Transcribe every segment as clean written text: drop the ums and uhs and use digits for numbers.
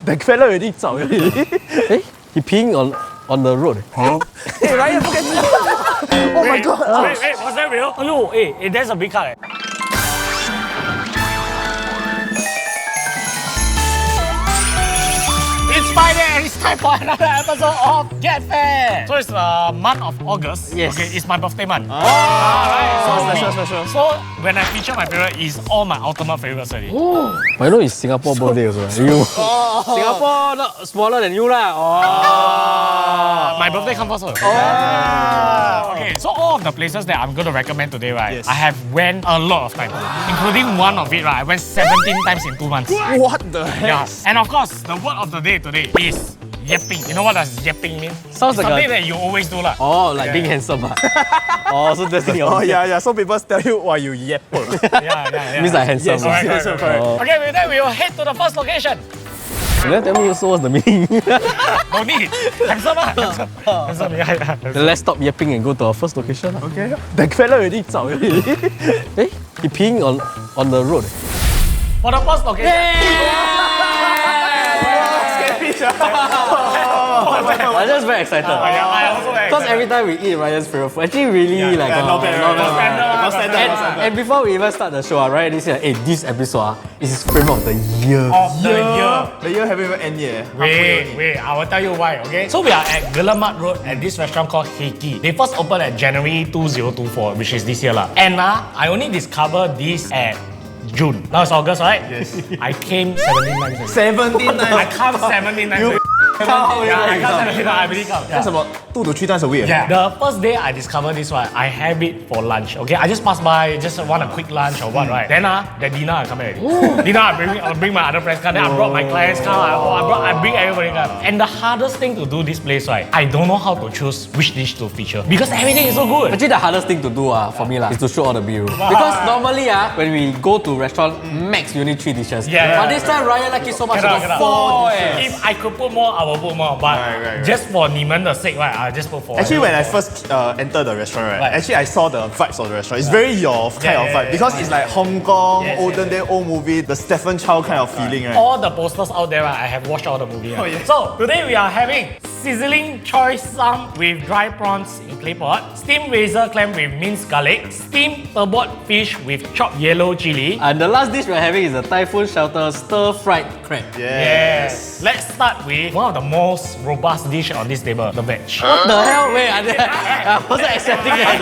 That fella already 走 already. Hey, he peeing on the road. Hey, Ryan, look at this. Oh my god. Wait, was that real? Oh, hey, there's a big cut. It's Friday and it's time for another episode of Get Fair. So it's the month of August. Yes. Okay, it's my birthday month. Special. So when I feature my favorite, it's all my ultimate favorites already. But you know it's Singapore birthday also. Right? You. Singapore not smaller than you lah. My birthday comes first. Okay, so all of the places that I'm going to recommend today, right? Yes. I have went a lot of times, including one of it, right? I went 17 times in 2 months. What the heck? Yeah. And of course, the word of the day today is yapping. You know what does yapping mean? Sounds like something that you always do lah. Oh, like being handsome. So that's the Oh yeah. So people tell you why you yap. Yeah. Means like handsome. Yes, Correct, yes, correct, correct. correct. Okay, with that, we will head to the first location. You tell me also what's the meaning. No need. Handsome, handsome. Yeah. Let's stop yapping and go to our first location. Okay. That fella already 走 already. Hey, he peeing on the road. For the first location. I'm just very excited. I also very Because every time we eat Ryan's favorite food, actually really like not bad. And before we even start the show, Ryan this year, this episode is his favorite of the year. of the year. The year haven't even ended yet. Wait, I will tell you why, okay? So we are at Guillemard Road at this restaurant called HK. They first opened at January 2024, which is this year lah. And I only discovered this at June. Now it's August, right? Yes. I came 17 times. 17 I times. come 17 times. You Yeah, I come 17 times. I really come. That's about 2 to 3 times a week. Yeah. The first day I discovered this one, I have it for lunch. Okay, I just pass by, just want a quick lunch or what, right? Then the dinner I come already. Dinner I bring my other friends come. Then I brought my clients come. I bring everybody come. And the hardest thing to do this place, right? I don't know how to choose which dish to feature because everything is so good. Actually, the hardest thing to do for me is to show all the bill. Because normally when we go to restaurant, max you need 3 dishes. Yeah. But this time Ryan like it so much, Cannot, about cannot. 4 dishes. If I could put more, I will put more. But Right. just for 你们的 sake, right? I just put 4. Actually, when I first entered the restaurant, right, Right. actually I saw the vibes of the restaurant. It's very your kind of vibe because it's like Hong Kong, Yes, olden day, old movie, the Stephen Chow kind of feeling, right? All the posters out there, right, I have watched all the movie. Right? yeah. So today we are having sizzling choy sum with dry prawns in clay pot, steamed razor clam with minced garlic, steamed turbot fish with chopped yellow chili. And the last dish we're having is the Typhoon Shelter stir-fried crab. Yes. Let's start with one of the most robust dish on this table, the veg. What the hell? Wait, I wasn't expecting that.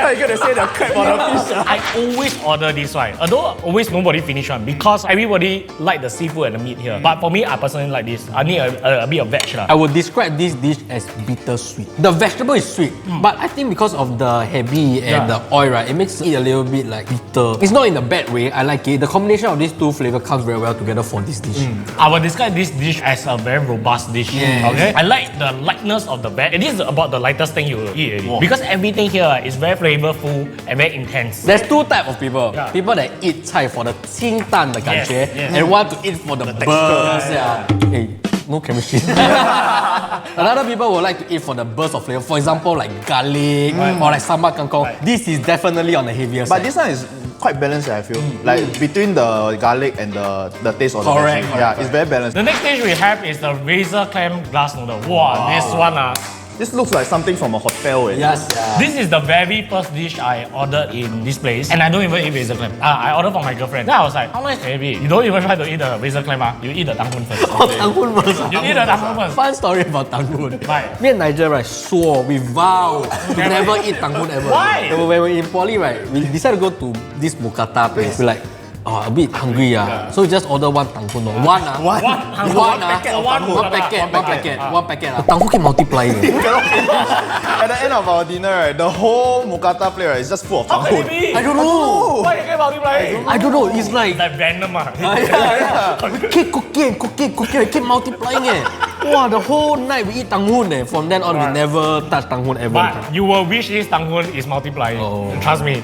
How you gonna say the crab or the fish? I always order this one. Although always nobody finish one because everybody like the seafood and the meat here. But for me, I personally like this. I need a bit of veg lah. I would describe this dish as bittersweet. The vegetable is sweet, but I think because of the heavy and the oil, right, it makes it a little bit like bitter. It's not in a bad way. I like it. The combination of these two flavors comes very well together for this dish. I will describe this dish as a very robust dish. Yes. Okay. I like the lightness of the veg. It is about the lightest thing you will eat already. Because everything here is very flavorful and very intense. There's 2 types of people. Yeah. People that eat 菜 for the 清淡的感觉 Yes, yes. and want to eat for the burst. Hey, no chemistry. Another people would like to eat for the burst of flavor. For example, like garlic or like sambal kangkong. This is definitely on the heavier side. But this one is quite balanced, I feel. Like between the garlic and the taste of the Correct, veggie. Yeah, it's very balanced. The next dish we have is the razor clam glass noodle. Wow, this one This looks like something from a hotel. Yes. This is the very first dish I ordered in this place, and I don't even eat razor clam. I ordered for my girlfriend. Then I was like, how nice can it be? You don't even try to eat the razor clam, you eat the tanghun first. Tanghun first. You eat the tanghun first. Fun story about tanghun. Why? Me and Nigel, right, swore, we vow to never eat tanghun ever. Why? So when we were in poly, right, we decided to go to this mookata place. We're like, a bit hungry. So we just order 1 tanghun. One packet. The tanghun keep multiplying. At the end of our dinner, right, the whole mookata plate right, is just full of How can it tanghun. be? I don't know. Why you get multiplying? I don't know. It's like Like venom. we keep cooking. We keep multiplying. Wow, the whole night we eat tanghun. From then on, we never touch tanghun ever. But you will wish this tanghun is multiplying. Oh. Trust me.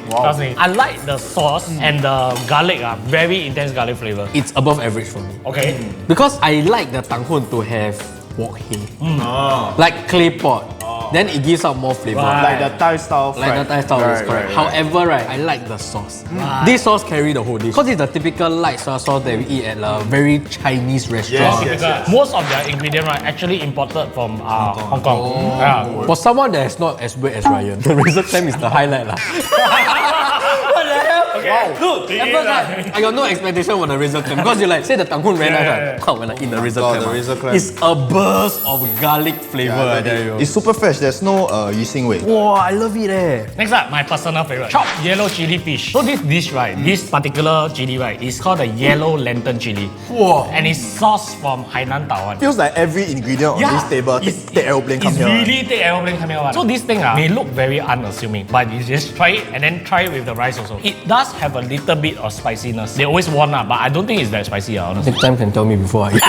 I like the sauce and the garlic. Very intense garlic flavor. It's above average for me. Okay. Because I like the tanghun to have wok hei. Like clay pot. then it gives out more flavor. Like the Thai style Like the Thai style is correct. However, right, I like the sauce. This sauce carry the whole dish. Because it's the typical light soy sauce that we eat at a very Chinese restaurant. Most of their ingredients right actually imported from Hong Kong. Yeah. For someone that is not as weird as Ryan, the razor clam is the highlight lah. What the hell? Okay. Look, at first I got no expectation for the razor clam because you like say the tangkun very nice. Right? Wow, when I eat the razor clam, the razor clam. it's a burst of garlic flavor. I tell you. It's super fresh. There's no yising wei. Wow, I love it eh. Next up, my personal favorite, chopped yellow chili fish. So this dish, right, this particular chili, right, is called the yellow lantern chili. Wow. And it's sourced from Hainan, Taiwan. Feels like every ingredient on this table take aeroplane come It's here. really take aeroplane come here. So this thing may look very unassuming, but you just try it and then try it with the rice also. It does have a little bit of spiciness. They always warn but I don't think it's that spicy, honestly. Next time can tell me before I eat.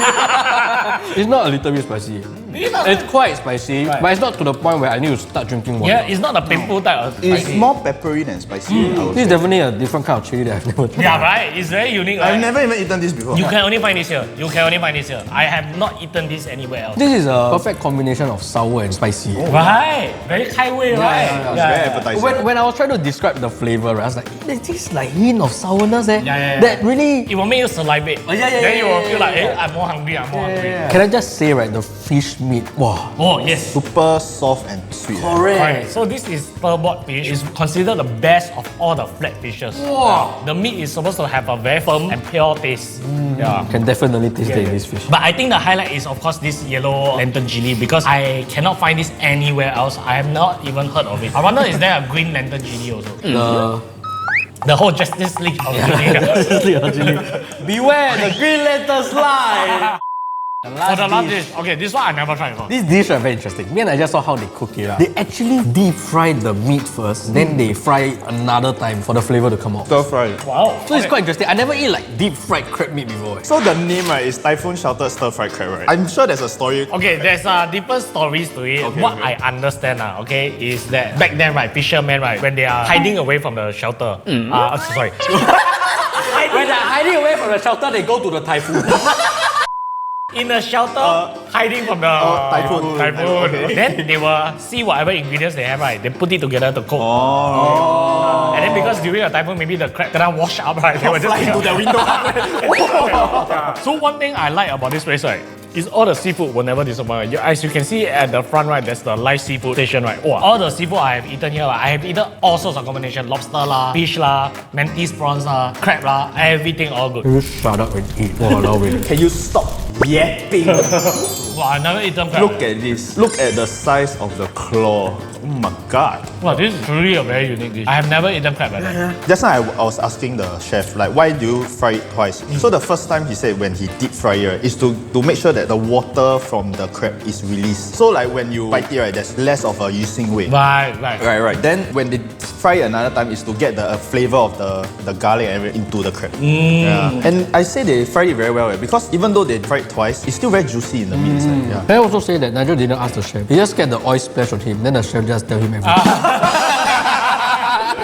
It's not a little bit spicy. It's quite spicy, but it's not to the point where I need to start drinking water. Yeah, it's not the painful type of spicy. It's more peppery than spicy. This is definitely a different kind of chili that I've never tried. Yeah, right? It's very unique, right? I've never even eaten this before. You can only find this here. You can only find this here. I have not eaten this anywhere else. This is a perfect combination of sour and spicy. Right? Very high way, right? It's very appetizing. When I was trying to describe the flavor, right, I was like, there's this like hint of sourness Yeah. that really... It will make you salivate. Then you will feel like, I'm more hungry, I'm more hungry. Can I just say, right, the fish meat, wow. Oh, yes. Super soft and sweet. Right. So this is turbot fish. It's considered the best of all the flat fishes. Wow. The meat is supposed to have a very firm and pure taste. Yeah. Can definitely taste this fish. But I think the highlight is of course this yellow lantern chili because I cannot find this anywhere else. I have not even heard of it. I wonder is there a green lantern chili also? The whole Justice League of chili. Beware the green lantern slide! For the last dish, okay, this one I never tried before. This dish are very interesting. Me and I just saw how they cook it. They actually deep fry the meat first, then they fry it another time for the flavor to come out. Stir fry. Wow. So it's quite interesting. I never eat like deep fried crab meat before. So the name right is Typhoon Sheltered Stir Fried Crab, right? I'm sure there's a story. Okay, there's different stories to it. Okay, what okay. I understand, okay, is that back then, right, fishermen, right, when they are hiding away from the shelter, sorry. When they're hiding away from the shelter, they go to the typhoon. In the shelter, hiding from the typhoon. Okay. Then they will see whatever ingredients they have, right? They put it together to cook. And then because during a typhoon, maybe the crab gonna wash up, right? They will just Fly into the window. So one thing I like about this place, right, is all the seafood will never disappoint. As you can see at the front, right, there's the live seafood station, right? Oh, all the seafood I have eaten here, I have eaten all sorts of combination. Lobster lah, fish lah, mantis prawns lah, crab lah, everything all good. You shut up and eat. Can you stop yapping? Wow, I never eaten crab. Look at this. Look at the size of the claw. Oh my god. Wow, this is truly a very unique dish. I have never eaten crab like that. Just now I was asking the chef, like, why do you fry it twice? So the first time he said when he deep fry it, is to make sure that the water from the crab is released. So like when you bite it, right, there's less of a yising wei. Right. Right. Then when they fry it another time is to get the flavor of the garlic and everything into the crab. Yeah. And I say they fried it very well, right? Because even though they fried it twice, it's still very juicy in the meat inside. Yeah. Can I also say that Nigel didn't ask the chef. He just get the oil splash on him, then the chef just tell him everything.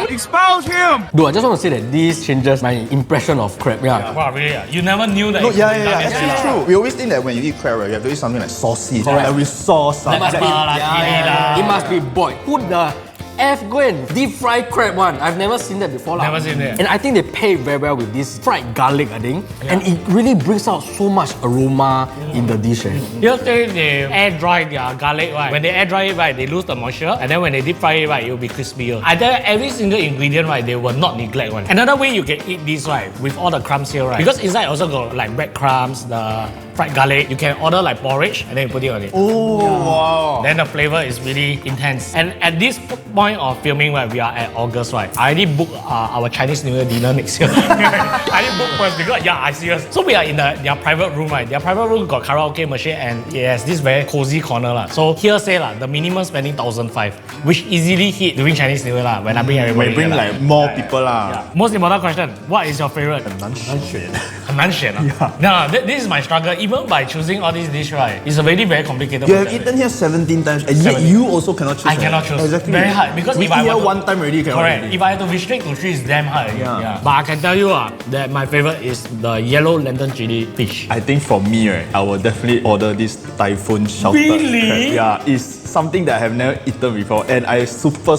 Expose him! Dude, I just want to say that this changes my impression of crab. Yeah. Wow, really? You never knew that? No, it's yeah. been done this Actually, way. true. We always think that when you eat crab, right, you have to eat something like saucy, like with sauce. Like pasta lah, chili lah. It must be boiled. Who the F go and deep fry crab one? I've never seen that before. Never seen it. And I think they pair very well with this fried garlic, I think. And it really brings out so much aroma in the dish. You say they air dry their garlic, right? When they air dry it, right, they lose the moisture. And then when they deep fry it, right, it will be crispier. I tell you, every single ingredient, right, they will not neglect one. Another way you can eat this, right, with all the crumbs here, right? Because inside also got like breadcrumbs, the fried garlic. You can order like porridge and then you put it on it. Oh, wow. Then the flavor is really intense. And at this point of filming, right, we are at August, right? I already booked our Chinese New Year dinner next year. I already booked first because, I serious. So we are in their private room, right? Their private room got karaoke machine and it has this very cozy corner. La. So here say the minimum spending 1,500, which easily hit during Chinese New Year la, when I bring everybody. When you bring here, like more people lah. Most important question, what is your favorite? 很难选。很难选啊。No, this is my struggle. Even by choosing all these dishes, right, it's already very complicated. You have eaten here 17 times, and yet you also cannot choose. I cannot choose. Exactly. Very hard because we if I eat here want to, one time already, cannot correct. already. If I have to restrict to 3, it's damn hard. Yeah. But I can tell you that my favorite is the yellow lantern chili fish. I think for me, right, I will definitely order this typhoon sheltered Really? crab. Yeah, it's something that I have never eaten before, and I super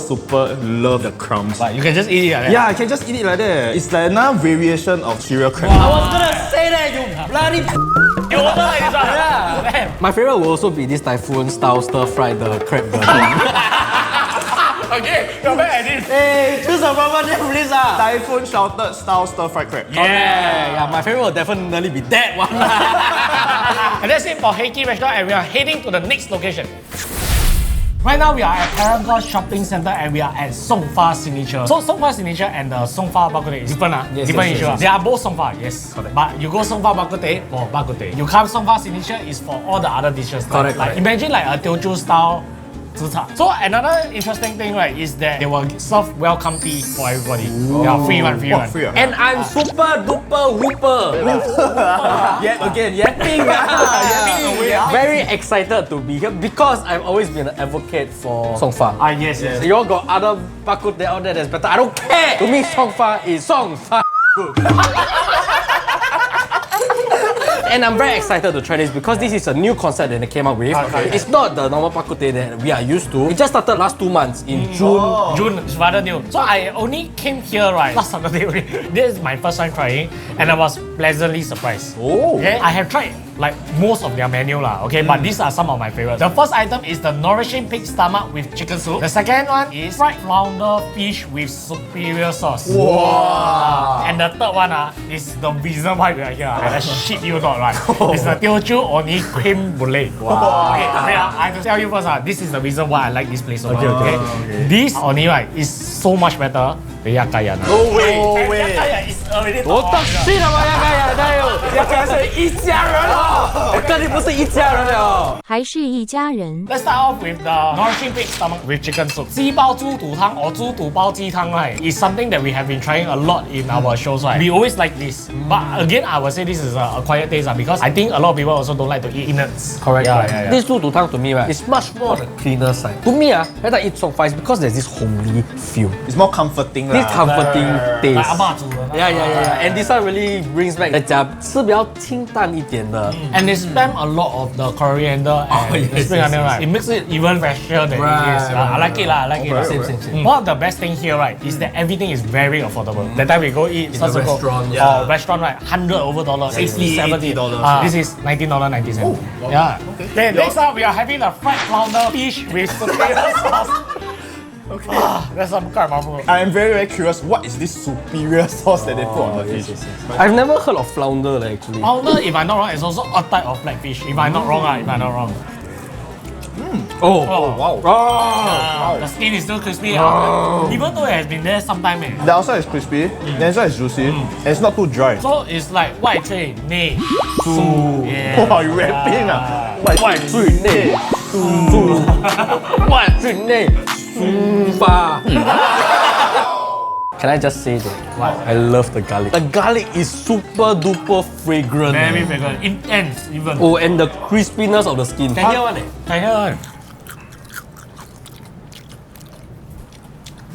love the crumbs. But you can just eat it like that. Yeah, I can just eat it like that. It's like another variation of cereal crab. I was gonna say that, you bloody. You order like this one? Yeah. My favorite will also be this typhoon style stir fry the crab burger. Okay, you're bad at this. Hey, choose a proper name, please. Typhoon sheltered style stir fried crab. Yeah, my favorite will definitely be that one. And that's it for HK restaurant, and we are heading to the next location. Right now we are at Paragon Shopping Center and we are at Songfa Signature. So Songfa Signature and the Songfa Bak Kut Teh is different, different issue. They are both Songfa, yes. Correct. But you go Songfa Bak Kut Teh for Bak Kut Teh. You come Songfa Signature is for all the other dishes. Correct, Like imagine like a Teochew style. So another interesting thing, right, is that they will serve welcome tea for everybody. Yeah, free one. Free. And I'm super duper whooper. Yet again, yapping. Very excited to be here because I've always been an advocate for Songfa. Yes. You all got other bak kut teh out there that's better. I don't care. To me, Songfa is Songfa good. And I'm very excited to try this because this is a new concept that they came up with. It's not the normal bak kut teh that we are used to. It just started last 2 months in June. June is rather new. So I only came here right last Saturday. This is my first time trying, and I was pleasantly surprised. Oh. Okay, I have tried like most of their menu lah. Okay, but these are some of my favorites. The first item is the nourishing pig stomach with chicken soup. The second one is fried flounder fish with superior sauce. Wow. And the third one is the reason why we are here. I shit you not right. It's the Teochew Oni creme brulee. Wow. Okay, I have to tell you first. This is the reason why I like this place so much. Okay. This Oni right is so much better than Yakayan. No way. Yakayan is already top 我的 shit 了吗？要开是一家人哦，我跟你不是一家人了。还是一家人。 Let's start off with the nourishing pig stomach with chicken soup. 鸡包猪肚汤 or 猪肚包鸡汤 right is something that we have been trying a lot in our shows right. We always like this, but again I would say this is a acquired taste because I think a lot of people also don't like to eat innards. Correct. Yeah. This 猪肚汤 to me right, is much more on the cleaner side. To me when I eat Songfa, it's because there's this homely feel, It's more comforting. this comforting taste. Like 阿嬷煮的。Yeah. And this one really brings back 在家吃比较清淡一点的。 And they spam a lot of the coriander and the spring onion, right? It makes it even fresher than it is. I like it. Same. One of the best thing here, right, is that everything is very affordable. That time we go eat in restaurant, restaurant, right, $100 over, $60, $70. $80. This is $19.90. Yeah. Okay. Next up, we are having the fried flounder fish with superior sauce. Okay. That's some kind of food. I am very curious. What is this superior sauce that they put on the fish? I've never heard of flounder actually. Flounder, if I'm not wrong, is also a type of black fish. If I'm not wrong. Oh, Wow. The skin is still crispy. Even though it has been there some time. The outside is crispy, the inside is juicy, and it's not too dry. So it's like white tree, nay, su. Yeah. Wow, you rapping White tree内苏，万tree内苏发。Can I just say that I love the garlic. The garlic is super duper fragrant. Very fragrant, intense even. Oh, and the crispiness of the skin. Can hear one Can hear.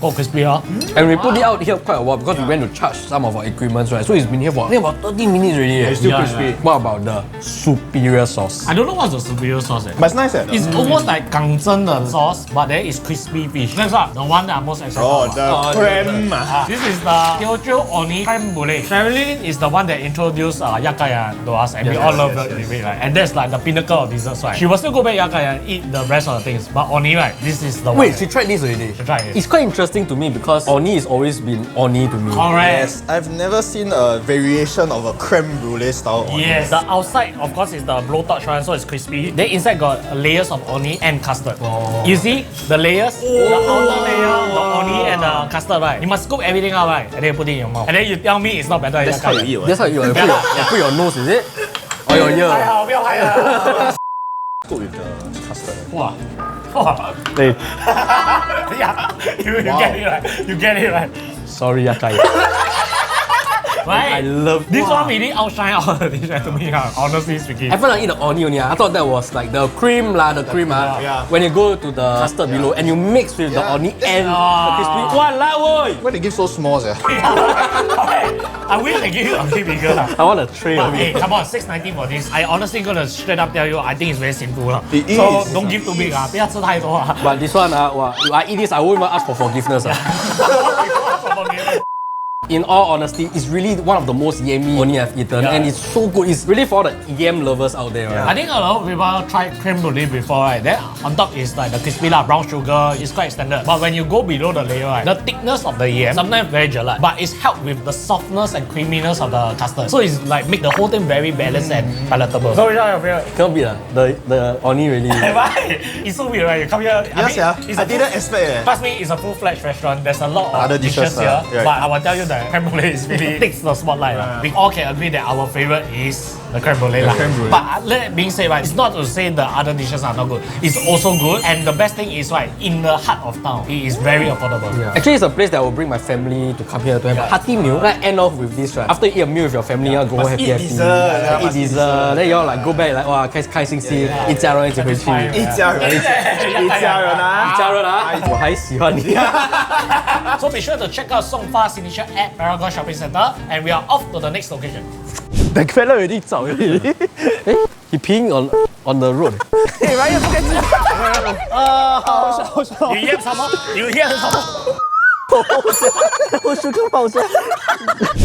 Oh, crispy, huh? And we put it out here quite a while because we went to charge some of our equipments, right? So it's been here for I think about 30 minutes already. It's still crispy. What about the superior sauce? I don't know what's the superior sauce. But it's nice. It's almost like Gangzhen the sauce, but then it's crispy fish. That's what the one that I'm most excited Oh, about. the creme. This is the Teochew Oni creme brulee. Sherilyn is the one that introduced Yakayan to us, and we all love it, right? And that's like the pinnacle of desserts, right? She will still go back Yakayan and eat the rest of the things, but Oni, right? This is the one. Wait, she tried this already? She tried it. It's quite interesting to me because Oni has always been Oni to me. Correct. Yes, I've never seen a variation of a creme brulee style. Yes, the outside of course is the blowtorch one, so it's crispy. Then inside got layers of oni and custard. You see the layers, the outer layer, the oni and the custard, right? You must scoop everything out, right? And then you put it in your mouth. And then you tell me it's not better. That's how you eat. That's how you put your nose, is it? Or your ear? 还好，不要拍了。 Cook with the custard. 哇，对 yeah, you get it right. You get it right. Sorry, Yakai. Right? I love this one really outshine all the dishes to me, honestly speaking. I felt like eat the onion only. I thought that was like the cream the cream. yeah. When you go to the custard below and you mix with the onion and the crispy. What boy? Why they give so small, yeah? I wish they give you a bit bigger. I want a tray But of hey, it. come on, $6.90 for this. I honestly gonna straight up tell you, I think it's very simple. It So is. don't give too big. 不要吃太多 But this one, wow, I eat this, I won't even ask for forgiveness. In all honesty, it's really one of the most yummy only I've eaten, and it's so good. It's really for the yam lovers out there. Right? I think a lot of people tried creme brulee before, right? Then on top is like the crispy brown sugar. It's quite standard. But when you go below the layer, right, the thickness of the yam sometimes very gelatin, but it's helped with the softness and creaminess of the custard. So it's like make the whole thing very balanced and palatable. So which one your favorite? Can't beat the onion really. Right? It's so weird, right? You come here. Yes, yeah. It's I didn't expect it. Trust me, it's a full-fledged restaurant. There's a lot of Other dishes, here, right. but I will tell you that creme brulee is really takes the spotlight. We all can agree that our favorite is the creme brulee. creme brulee. But that being said, right, it's not to say the other dishes are not good. It's also good, and the best thing is, right, in the heart of town, it is very affordable. Yeah. Actually, it's a place that I will bring my family to come here to have a hearty meal. Like end off with this, right? After you eat a meal with your family, go happy. eat dessert. Eat dessert. Then you all like go back like wow, 开心心，一家人一起回去。一家人，一家人啊！一家人啊！我还喜欢你。So be sure to check out Songfa Signature at Paragon Shopping Center, and we are off to the next location. The fella already 走 already. He peeing on the road. Hey Ryan，不可以吃。好笑好笑。 You hear some more? You hear some more? 我是个宝箱。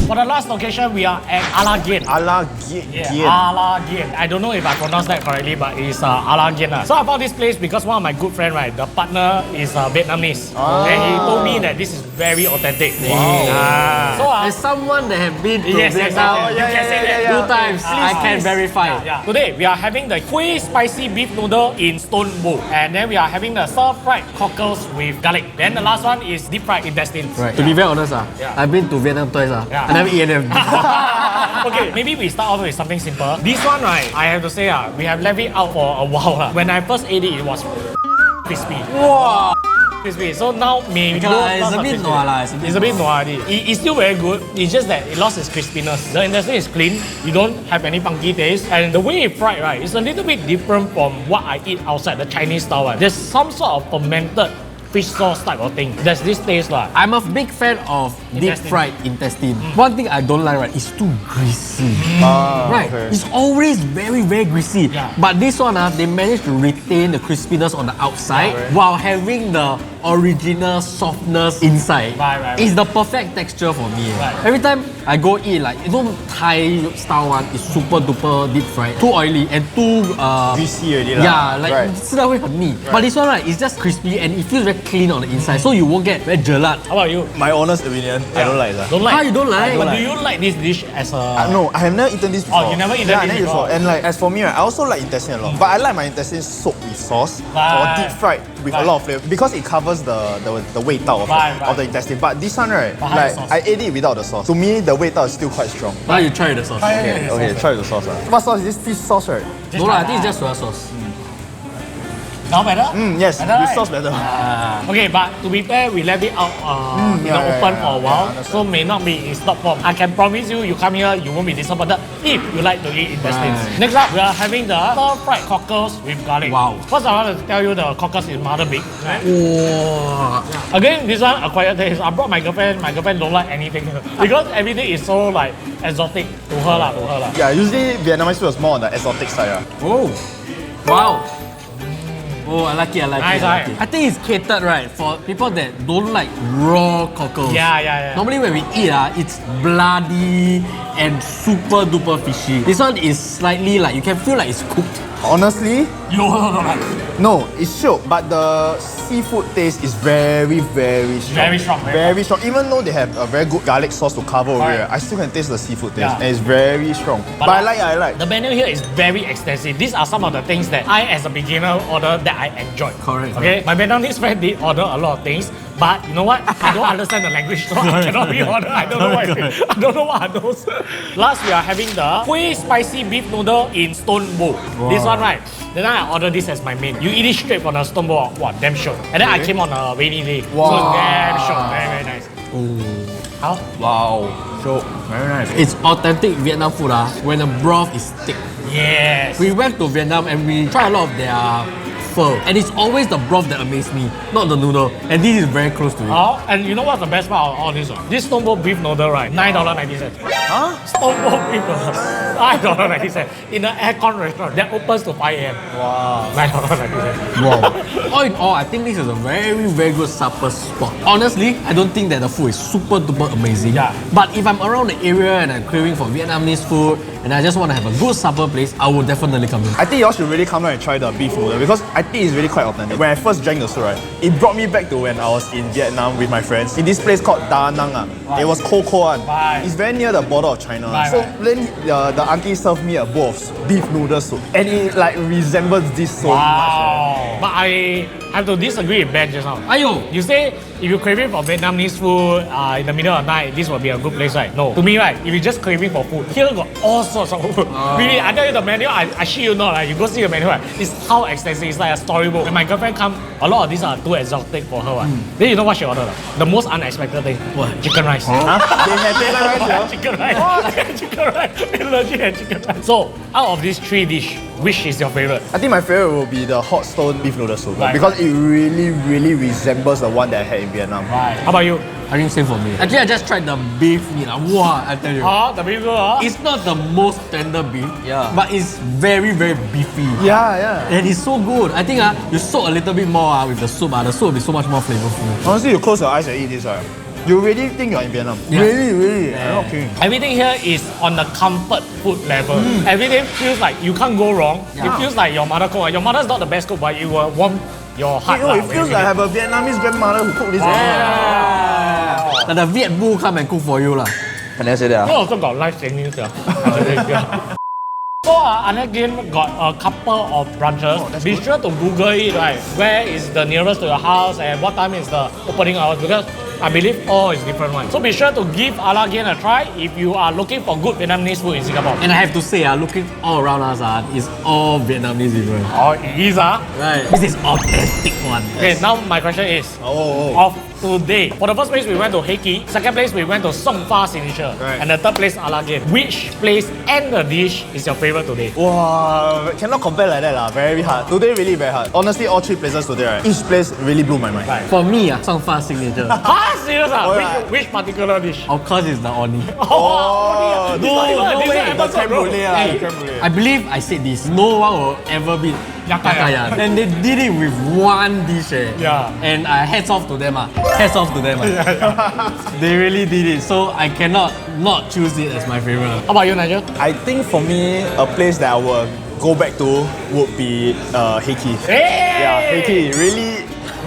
For the last location, we are at Là Ghiền. Là Ghiền. Là Ghiền. I don't know if I pronounced that correctly, but it's Là Ghiền. So I found this place because one of my good friend, right, the partner is Vietnamese. And he told me that this is very authentic. Wow. So As someone that have been to yes, Vietnam you can say that. 2 times, I can verify. Yeah. Today we are having the quick spicy beef noodle in stone bowl, and then we are having the stir-fried cockles with garlic. Then the last one is deep-fried intestines. Right. To be very honest, I've been to Vietnam twice. I never eat them. Okay, maybe we start off with something simple. This one, right, I have to say, we have left it out for a while. When I first ate it, it was crispy. Wow. Crispy. So now maybe It's a bit nua lah. It's a bit nua. It's still very good. It's just that it lost its crispiness. The intestine is clean. You don't have any funky taste. And the way it's fried, right, it's a little bit different from what I eat outside the Chinese style. Right. There's some sort of fermented fish sauce type of thing. There's this taste lah. I'm a big fan of deep fried intestine. One thing I don't like, right, is too greasy. Right, okay. it's always very greasy. Yeah. But this one, they managed to retain the crispiness on the outside while having the original softness inside. Right. It's the perfect texture for me. Right. Every time I go eat, like Thai style one is super duper deep fried, too oily and too Greasy already lah. yeah, like Right. 吃到会很腻. But this one, right, it's just crispy and it feels very clean on the inside, so you won't get very gelatin. How about you? My honest opinion, I don't like that. Don't like? How you don't like? But do you like this dish as a... No, I have never eaten this before. Oh, you never eaten yeah, this I never before? And like, as for me, right, I also like intestine a lot. But I like my intestine soaked with sauce or deep fried with a lot of flavor because it covers the weight out of the intestine. But this one, right, But how like the sauce? I ate it without the sauce. To me, the weight out is still quite strong. Now you try the sauce. Okay, try the sauce. What sauce is this? Fish sauce, right? No lah, I think it's just soya sauce. Now better? Yes, Better, with right? sauce better. Okay, but to be fair, we left it out in the open for a while, so may not be in stock form. I can promise you, you come here, you won't be disappointed if you like to eat intestines. Right. Next up, we are having the stir-fried cockles with garlic. Wow. First, I want to tell you the cockles is rather big. Right? Wow. Again, this one acquired taste. I brought my girlfriend. My girlfriend don't like anything because everything is so like exotic to her lah. Yeah, usually Vietnamese food is more on the exotic side. Oh. Wow. Oh, I like it, I like Nice, it. I like right? it. I think it's catered right for people that don't like raw cockles. Yeah. Normally when we eat, it's bloody and super duper fishy. This one is slightly like, you can feel like it's cooked. Honestly, You don't like. no, it's show, but the seafood taste is very strong. Very strong, very strong. Even though they have a very good garlic sauce to cover over Correct. it, I still can taste the seafood taste, Yeah. and it's very strong. But I like. The menu here is very extensive. These are some of the things that I, as a beginner, order that I enjoyed. Correct. Okay, my Vietnamese friend did order a lot of things, but you know what? I don't understand the language, so I cannot reorder. I don't know what it is. I don't know what are those. Last, we are having the quick spicy beef noodle in stone bowl. This one, right? Then I ordered this as my main. You eat it straight from the stone bowl. Wow, damn shiok. And then I came on a rainy day. So Wow. damn shiok. Very nice. How? Wow. So, very nice. It's authentic Vietnam food when the broth is thick. Yes. We went to Vietnam and we tried a lot of their pho. And it's always the broth that amazes me, not the noodle. And this is very close to it. Oh, and you know what's the best part of all this one? This steamboat beef noodle, right? $9.90. Huh? Steamboat beef noodle. $9.90. In an aircon restaurant that opens to 5 a.m. Wow. $9.90. Wow. All in all, I think this is a very, very good supper spot. Honestly, I don't think that the food is super duper amazing. Yeah. But if I'm around the area and I'm craving for Vietnamese food and I just want to have a good supper place, I will definitely come in. I think y'all should really come down and try the beef noodle because I think it's really quite authentic. When I first drank the soup, right, it brought me back to when I was in Vietnam with my friends in this place called Da Nang. It was cold one. Right. It's very near the border of China. Right, so right. then the auntie served me a bowl of beef noodle soup, and it like resembles this so much. Wow. But I have to disagree with Ben just now. Ayo! You say if you're craving for Vietnamese food in the middle of the night, this will be a good place, right? No. To me, right, if you're just craving for food, here got all sorts of food. Really, I tell you the menu, I shit you not, right? You go see the menu, right? It's how extensive. It's like a storybook. When my girlfriend come, a lot of these are too exotic for her. Right? Then you know what she ordered? The most unexpected thing. What? Chicken rice. Huh? They had chicken rice, yeah? Chicken rice. Chicken rice. They legit had chicken rice. So, out of these 3 dishes, which is your favorite? I think my favorite will be the hot stone beef noodle soup Right. because it really, really resembles the one that I had in Vietnam. Right. How about you? I think same for me. Actually, I just tried the beef meat. Wow, I tell you. The beef noodle. It's not the most tender beef, Yeah. but it's very, very beefy. Yeah. And it's so good. I think you soak a little bit more with the soup. The soup will be so much more flavorful. Honestly, you close your eyes and eat this, right? You really think you're in Vietnam. Yeah. Really. I'm not kidding. Everything here is on the comfort food level. Everything feels like you can't go wrong. Yeah. It feels like your mother cook. Your mother's not the best cook, but it will warm your heart. You know, it feels like I have a Vietnamese grandmother who cooked this. Like the Viet Boo come and cook for you. Can I say that? You also got life savings here. So Anakin got a couple of branches. Be sure to Google it, right? Where is the nearest to your house and what time is the opening hours? Because I believe all is different one. So be sure to give Là Ghiền a try if you are looking for good Vietnamese food in Singapore. And I have to say, looking all around us, it's all Vietnamese people. Oh, it is Right. This is authentic one. Okay, now my question is, of today, for the first place we went to HK, second place we went to Fa Signature, Right. and the third place Là Ghiền. Which place and the dish is your favorite today? Wow, cannot compare like that lah. Very hard. Today really very hard. Honestly, all 3 places today, right? Each place really blew my mind. Right. For me, Fa Signature. Ah, serious ah? Oh, yeah. Which particular dish? Of course, it's the Oni. Oh, no way. The creme brulee lah. Hey, The creme brulee. I believe I said this. No one will ever beat Yakayan. Yakayan. And they did it with one dish. Yeah. And hats off to them. Hats off to them. They really did it. So I cannot not choose it as my favorite. How about you, Nigel? I think for me, a place that I will go back to would be HK. Hey! Yeah, HK.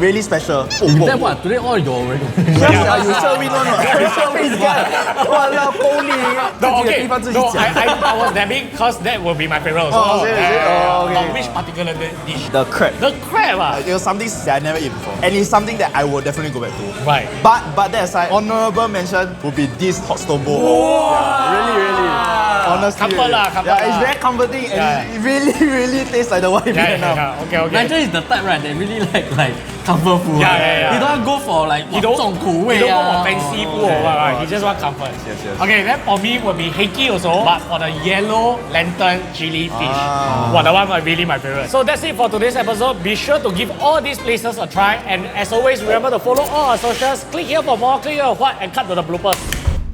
Really special. That what? Today all your already. Yeah, you sure win one what? You sure win guy. Walao, 够力， No, 自己的 okay. 地方自己 No, 讲。 I was dabbing because that will be my favorite also. Oh, is it? Oh, okay. But which particular dish? The crab. The crab ah. It was something that I never eat before, and it's something that I will definitely go back to. Right. But that aside, honorable mention would be this hot stone bowl. Yeah, really. Honestly, Comfort really. lah, comfort yeah, it's lah. very comforting and Yeah. it really tastes like the one in Vietnam. Okay. Nigel is the type right that really like comfort food. Yeah. He don't go for like He don't 重口味 He don't go for fancy food or what, right? He just want comfort. Yes. Okay, then for me will be HK also, but for the yellow lantern chili fish. Wow, the one really my favorite. So that's it for today's episode. Be sure to give all these places a try, and as always, remember to follow all our socials. Click here for more, click here for what, and cut to the bloopers.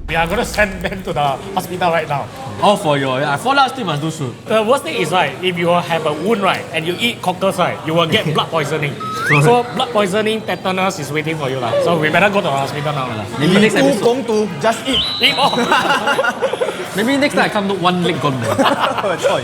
We are gonna send them to the hospital right now. All for your. For last still must do shoot. The worst thing is right, if you have a wound right, and you eat cockles right, you will get blood poisoning. So blood poisoning, tetanus is waiting for you lah. So we better go to the hospital now lah. Maybe next episode. Gong tu, just eat. Eat more. Maybe next time I come to one leg gone there. Choi.